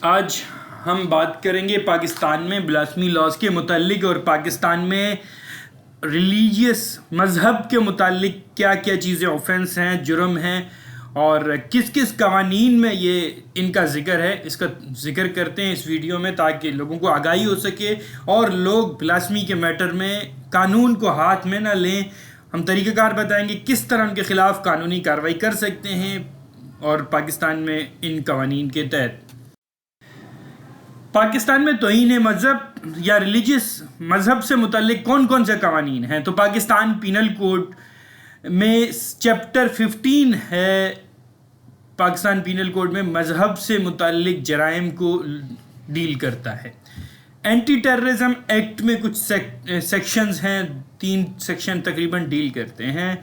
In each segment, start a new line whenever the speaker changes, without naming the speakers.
آج ہم بات کریں گے پاکستان میں بلاسفیمی لاز کے متعلق اور پاکستان میں ریلیجیس مذہب کے متعلق کیا کیا چیزیں آفینس ہیں، جرم ہیں، اور کس کس قوانین میں یہ ان کا ذکر ہے. اس کا ذکر کرتے ہیں اس ویڈیو میں تاکہ لوگوں کو آگاہی ہو سکے اور لوگ بلاسفیمی کے میٹر میں قانون کو ہاتھ میں نہ لیں. ہم طریقہ کار بتائیں گے کس طرح ان کے خلاف قانونی کارروائی کر سکتے ہیں اور پاکستان میں ان قوانین کے تحت. پاکستان میں توہین مذہب یا ریلیجیس مذہب سے متعلق کون کون سے قوانین ہیں؟ تو پاکستان پینل کوڈ میں چیپٹر 15 ہے. پاکستان پینل کوڈ میں مذہب سے متعلق جرائم کو ڈیل کرتا ہے. اینٹی ٹیررزم ایکٹ میں کچھ سیکشنز ہیں، 3 سیکشن تقریباً ڈیل کرتے ہیں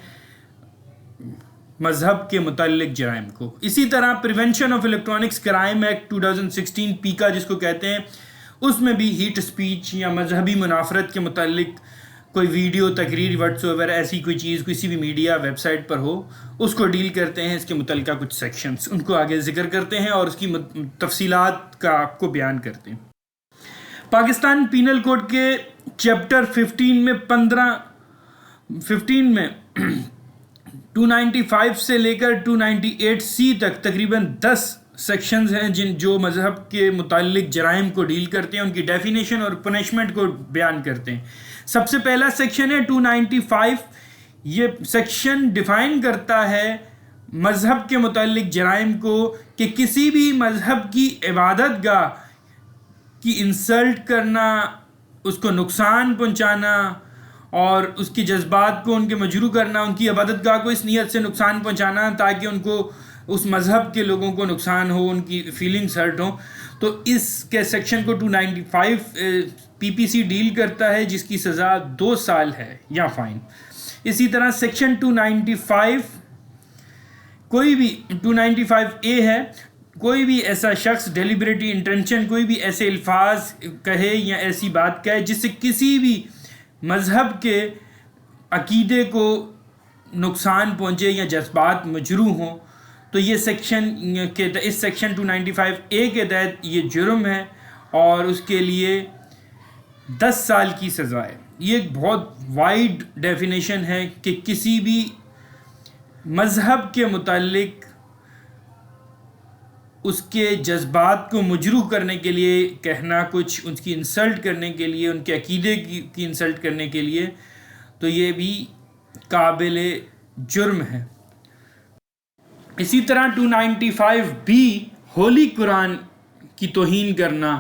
مذہب کے متعلق جرائم کو. اسی طرح prevention of electronics crime act 2016 پیکا جس کو کہتے ہیں، اس میں بھی ہیٹ اسپیچ یا مذہبی منافرت کے متعلق کوئی ویڈیو، تقریر، واٹس ایور ایسی کوئی چیز کسی بھی میڈیا ویب سائٹ پر ہو اس کو ڈیل کرتے ہیں. اس کے متعلقہ کچھ سیکشنز ان کو آگے ذکر کرتے ہیں اور اس کی تفصیلات کا آپ کو بیان کرتے ہیں. پاکستان پینل کوڈ کے چیپٹر 15 میں 295 سے لے کر 298C تک تقریباً 10 سیکشنز ہیں جو مذہب کے متعلق جرائم کو ڈیل کرتے ہیں، ان کی ڈیفینیشن اور پنشمنٹ کو بیان کرتے ہیں. سب سے پہلا سیکشن ہے 295. یہ سیکشن ڈیفائن کرتا ہے مذہب کے متعلق جرائم کو کہ کسی بھی مذہب کی عبادت گاہ کی انسلٹ کرنا، اس کو نقصان پہنچانا اور اس کی جذبات کو ان کے مجروح کرنا، ان کی عبادت گاہ کو اس نیت سے نقصان پہنچانا تاکہ ان کو اس مذہب کے لوگوں کو نقصان ہو، ان کی فیلنگز ہرٹ ہوں. تو اس کے سیکشن کو 295 PPC ڈیل کرتا ہے جس کی سزا 2 سال ہے یا فائن. اسی طرح سیکشن 295 کوئی بھی 295A ہے، کوئی بھی ایسا شخص ڈیلیبریٹلی انٹینشن کوئی بھی ایسے الفاظ کہے یا ایسی بات کہے جس سے کسی بھی مذہب کے عقیدے کو نقصان پہنچے یا جذبات مجروح ہوں، تو یہ سیکشن اس سیکشن 295A کے تحت یہ جرم ہے اور اس کے لیے 10 سال کی سزا ہے. یہ ایک بہت وائڈ ڈیفینیشن ہے کہ کسی بھی مذہب کے متعلق اس کے جذبات کو مجروح کرنے کے لیے کہنا کچھ، اس کی انسلٹ کرنے کے لیے، ان کے عقیدے کی انسلٹ کرنے کے لیے، تو یہ بھی قابل جرم ہے. اسی طرح 295B ہولی قرآن کی توہین کرنا،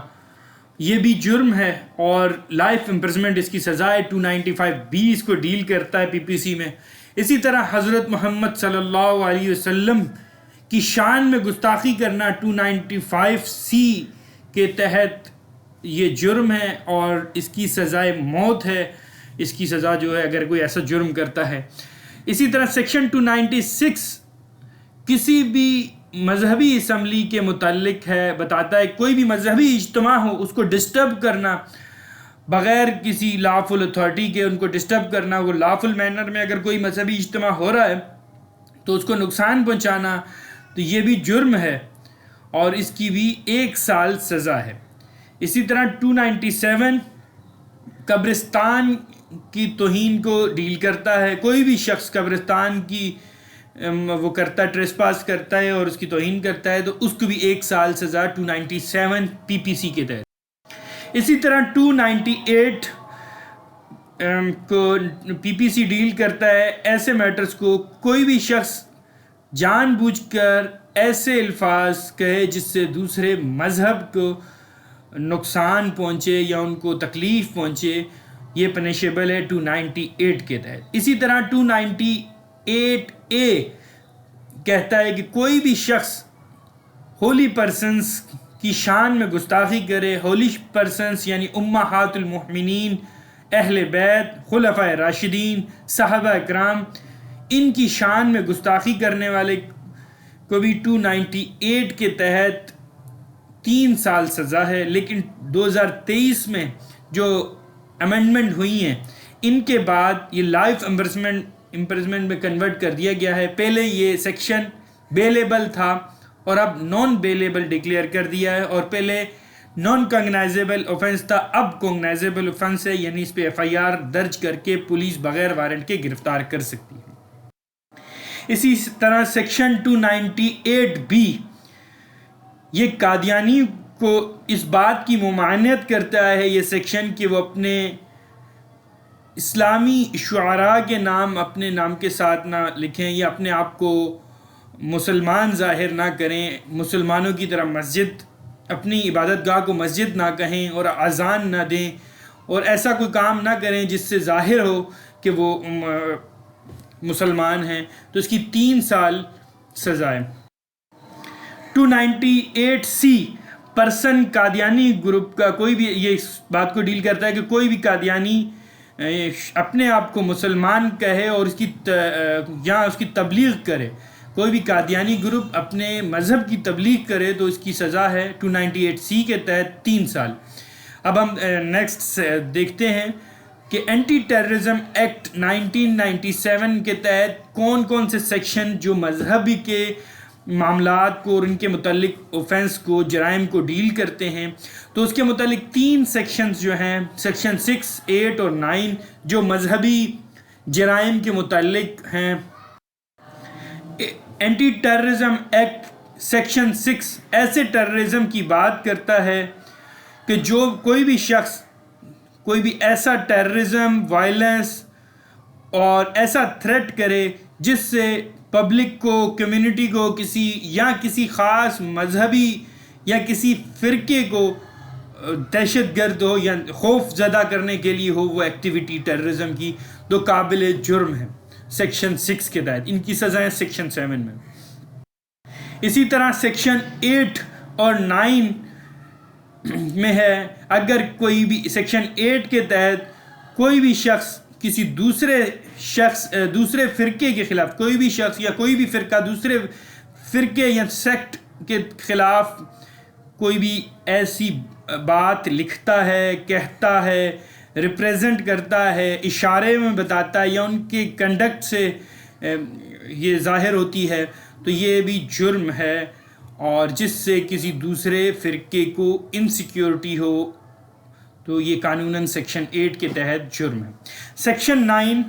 یہ بھی جرم ہے اور لائف امپرزمنٹ اس کی سزا ہے. 295B اس کو ڈیل کرتا ہے PPC میں. اسی طرح حضرت محمد صلی اللہ علیہ وسلم کی شان میں گستاخی کرنا 295C کے تحت یہ جرم ہے اور اس کی سزائے موت ہے. اس کی سزا جو ہے اگر کوئی ایسا جرم کرتا ہے. اسی طرح سیکشن 296 کسی بھی مذہبی اسمبلی کے متعلق ہے، بتاتا ہے کوئی بھی مذہبی اجتماع ہو اس کو ڈسٹرب کرنا بغیر کسی لافل اتھارٹی کے، ان کو ڈسٹرب کرنا، وہ لافل مینر میں اگر کوئی مذہبی اجتماع ہو رہا ہے تو اس کو نقصان پہنچانا، تو یہ بھی جرم ہے اور اس کی بھی 1 سال سزا ہے. اسی طرح 297 قبرستان کی توہین کو ڈیل کرتا ہے. کوئی بھی شخص قبرستان کی وہ کرتا ہے، ٹریسپاس کرتا ہے اور اس کی توہین کرتا ہے تو اس کو بھی 1 سال سزا 297 PPC کے تحت. اسی طرح 298 کو PPC ڈیل کرتا ہے ایسے میٹرز کو، کوئی بھی شخص جان بوجھ کر ایسے الفاظ کہے جس سے دوسرے مذہب کو نقصان پہنچے یا ان کو تکلیف پہنچے، یہ پنشیبل ہے 298 کے تحت. اسی طرح 298A کہتا ہے کہ کوئی بھی شخص ہولی پرسنز کی شان میں گستاخی کرے. ہولی پرسنز یعنی امہات المؤمنین، اہل بیت، خلفائے راشدین، صحابہ اکرام، ان کی شان میں گستاخی کرنے والے کو بھی 298 کے تحت 3 سال سزا ہے. لیکن 2023 میں جو امینڈمنٹ ہوئی ہیں ان کے بعد یہ لائف امپرزمنٹ میں کنورٹ کر دیا گیا ہے. پہلے یہ سیکشن بیلیبل تھا اور اب نان بیلیبل ڈکلیئر کر دیا ہے، اور پہلے نان کانگنائزیبل اوفنس تھا، اب کانگنائزیبل اوفنس ہے، یعنی اس پہ ایف آئی آر درج کر کے پولیس بغیر وارنٹ کے گرفتار کر سکتی ہے۔ اسی طرح سیکشن 298B یہ قادیانی کو اس بات کی ممانعت کرتا ہے یہ سیکشن کہ وہ اپنے اسلامی شعراء کے نام اپنے نام کے ساتھ نہ لکھیں یا اپنے آپ کو مسلمان ظاہر نہ کریں، مسلمانوں کی طرح مسجد اپنی عبادت گاہ کو مسجد نہ کہیں اور اذان نہ دیں اور ایسا کوئی کام نہ کریں جس سے ظاہر ہو کہ وہ مسلمان ہیں، تو اس کی 3 سال سزا ہے۔ 298C پرسن قادیانی گروپ کا کوئی بھی یہ اس بات کو ڈیل کرتا ہے کہ کوئی بھی قادیانی اپنے آپ کو مسلمان کہے اور اس کی یا اس کی تبلیغ کرے، کوئی بھی قادیانی گروپ اپنے مذہب کی تبلیغ کرے تو اس کی سزا ہے 298C کے تحت 3 سال۔ اب ہم نیکسٹ دیکھتے ہیں کہ اینٹی ٹیررزم ایکٹ 1997 کے تحت کون کون سے سیکشن جو مذہبی کے معاملات کو اور ان کے متعلق اوفینس کو، جرائم کو ڈیل کرتے ہیں، تو اس کے متعلق 3 سیکشنز جو ہیں، سیکشن 6، 8 اور 9 جو مذہبی جرائم کے متعلق ہیں۔ اینٹی ٹیررزم ایکٹ سیکشن 6 ایسے ٹیررزم کی بات کرتا ہے کہ جو کوئی بھی شخص کوئی بھی ایسا ٹیررزم، وائلنس اور ایسا تھریٹ کرے جس سے پبلک کو، کمیونٹی کو کسی خاص مذہبی یا کسی فرقے کو دہشت گرد ہو یا خوف زدہ کرنے کے لیے ہو وہ ایکٹیویٹی ٹیررزم کی، تو قابل جرم ہے سیکشن 6 کے تحت۔ ان کی سزائیں سیکشن 7 میں۔ اسی طرح سیکشن 8 اور 9 میں ہے، اگر کوئی بھی سیکشن 8 کے تحت کوئی بھی شخص کسی دوسرے فرقے کے خلاف، کوئی بھی شخص یا کوئی بھی فرقہ دوسرے فرقے یا سیکٹ کے خلاف کوئی بھی ایسی بات لکھتا ہے، کہتا ہے، ریپریزنٹ کرتا ہے، اشارے میں بتاتا ہے یا ان کے کنڈکٹ سے یہ ظاہر ہوتی ہے تو یہ بھی جرم ہے، اور جس سے کسی دوسرے فرقے کو انسیکیورٹی ہو تو یہ قانوناً سیکشن 8 کے تحت جرم ہے۔ سیکشن 9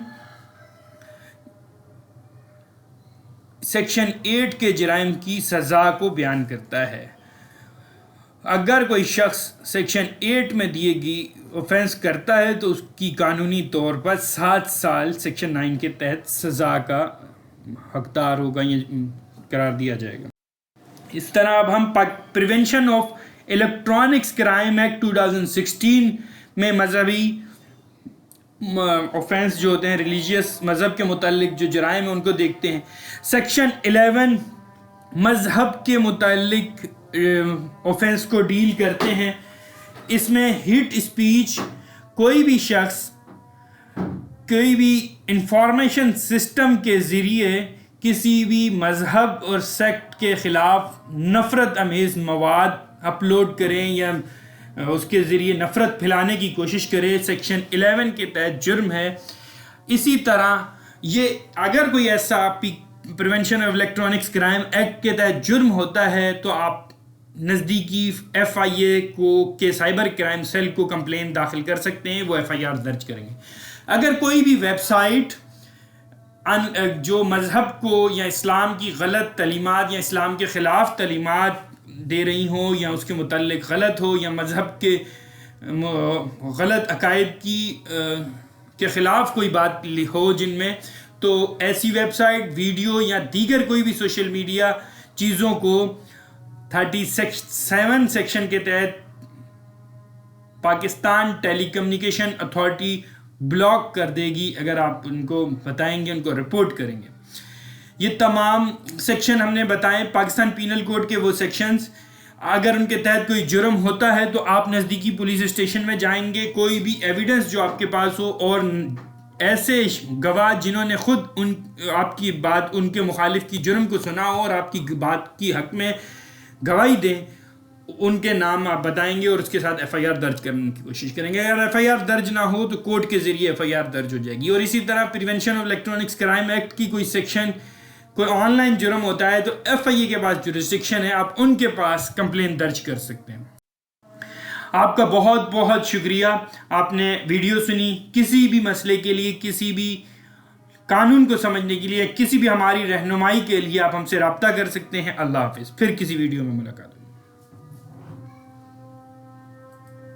سیکشن 8 کے جرائم کی سزا کو بیان کرتا ہے۔ اگر کوئی شخص سیکشن 8 میں دیے گئی اوفینس کرتا ہے تو اس کی قانونی طور پر 7 سال سیکشن 9 کے تحت سزا کا حقدار ہوگا، یہ قرار دیا جائے گا۔ اس طرح اب ہم prevention of electronics crime act 2016 میں مذہبی اوفینس جو ہوتے ہیں، ریلیجیس مذہب کے متعلق جو جرائم ہیں ان کو دیکھتے ہیں۔ سیکشن 11 مذہب کے متعلق اوفینس کو ڈیل کرتے ہیں۔ اس میں ہیٹ اسپیچ، کوئی بھی شخص کوئی بھی انفارمیشن سسٹم کے ذریعے کسی بھی مذہب اور سیکٹ کے خلاف نفرت امیز مواد اپلوڈ کریں یا اس کے ذریعے نفرت پھیلانے کی کوشش کرے، سیکشن 11 کے تحت جرم ہے۔ اسی طرح یہ اگر کوئی ایسا prevention of electronics crime act کے تحت جرم ہوتا ہے تو آپ نزدیکی FIA کے سائبر کرائم سیل کو کمپلین داخل کر سکتے ہیں، وہ FIR درج کریں گے۔ اگر کوئی بھی ویب سائٹ جو مذہب کو یا اسلام کی غلط تعلیمات یا اسلام کے خلاف تعلیمات دے رہی ہوں یا اس کے متعلق غلط ہو یا مذہب کے غلط عقائد کے خلاف کوئی بات ہو جن میں، تو ایسی ویب سائٹ، ویڈیو یا دیگر کوئی بھی سوشل میڈیا چیزوں کو 37 سیکشن کے تحت پاکستان ٹیلی کمیونیکیشن اتھارٹی بلاک کر دے گی اگر آپ ان کو بتائیں گے، ان کو رپورٹ کریں گے۔ یہ تمام سیکشن ہم نے بتائیں پاکستان پینل کوڈ کے وہ سیکشنز، اگر ان کے تحت کوئی جرم ہوتا ہے تو آپ نزدیکی پولیس اسٹیشن میں جائیں گے، کوئی بھی ایویڈنس جو آپ کے پاس ہو اور ایسے گواہ جنہوں نے خود آپ کی بات ان کے مخالف کی جرم کو سنا ہو اور آپ کی بات کی حق میں گواہی دیں، ان کے نام آپ بتائیں گے اور اس کے ساتھ FIR درج کرنے کی کوشش کریں گے۔ اگر FIR درج نہ ہو تو کورٹ کے ذریعے FIR درج ہو جائے گی۔ اور اسی طرح prevention of electronics crime act کی کوئی سیکشن کوئی آن لائن جرم ہوتا ہے تو FIA کے پاس جورسڈکشن ہے، آپ ان کے پاس کمپلین درج کر سکتے ہیں۔ آپ کا بہت بہت شکریہ، آپ نے ویڈیو سنی۔ کسی بھی مسئلے کے لیے، کسی بھی قانون کو سمجھنے کے لیے، کسی بھی ہماری رہنمائی کے لیے آپ ہم سے رابطہ کر سکتے ہیں۔ اللہ حافظ، پھر کسی ویڈیو میں ملاقات ہوگی۔